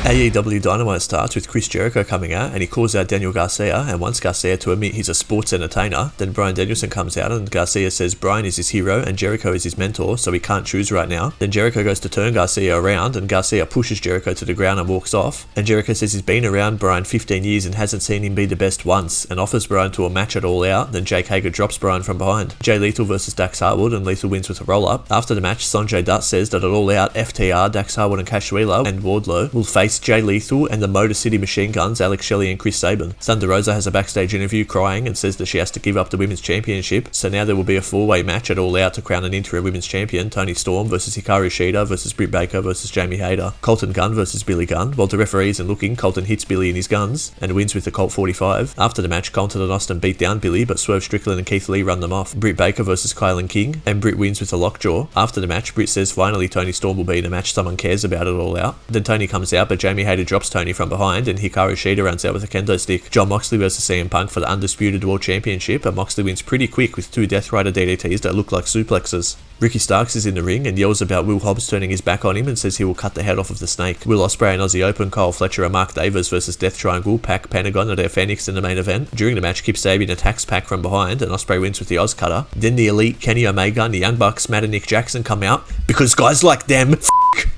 Aew Dynamite starts with Chris Jericho coming out and he calls out Daniel Garcia and wants Garcia to admit he's a sports entertainer. Then Bryan Danielson comes out and Garcia says Bryan is his hero and Jericho is his mentor, so he can't choose right now. Then Jericho goes to turn Garcia around and Garcia pushes Jericho to the ground and walks off. And Jericho says he's been around Bryan 15 years and hasn't seen him be the best once and offers Bryan to a match at All Out. Then Jake Hager drops Bryan from behind. Jay Lethal versus Dax Harwood and Lethal wins with a roll-up. After the match, Sanjay Dutt says that at All Out, FTR, Dax Harwood and Cachuelo and Wardlow will face Jay Lethal and the Motor City Machine Guns, Alex Shelley and Chris Sabin. Thunder Rosa has a backstage interview crying and says that she has to give up the Women's Championship, so now there will be a four-way match at All Out to crown an interim Women's Champion, Toni Storm versus Hikaru Shida versus Britt Baker versus Jamie Hayter, Colton Gunn versus Billy Gunn. While the referee isn't looking, Colton hits Billy in his guns and wins with the Colt 45. After the match, Colton and Austin beat down Billy, but Swerve Strickland and Keith Lee run them off. Britt Baker versus Kylan King, and Britt wins with a lockjaw. After the match, Britt says finally Toni Storm will be in a match someone cares about at All Out. Then Toni comes out, but Jamie Hayter drops Toni from behind and Hikaru Shida runs out with a kendo stick. Jon Moxley versus CM Punk for the Undisputed World Championship, and Moxley wins pretty quick with two Death Rider DDTs that look like suplexes. Ricky Starks is in the ring and yells about Will Hobbs turning his back on him and says he will cut the head off of the snake. Will Ospreay and Aussie Open, Kyle Fletcher and Mark Davis versus Death Triangle, Pac, Pentagon and their Fenix in the main event. During the match, Kip Sabian attacks Pac from behind and Ospreay wins with the Oz Cutter. Then the Elite, Kenny Omega and the Young Bucks, Matt and Nick Jackson come out because guys like them,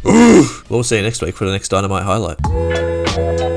we'll see you next week for the next Dynamite highlight.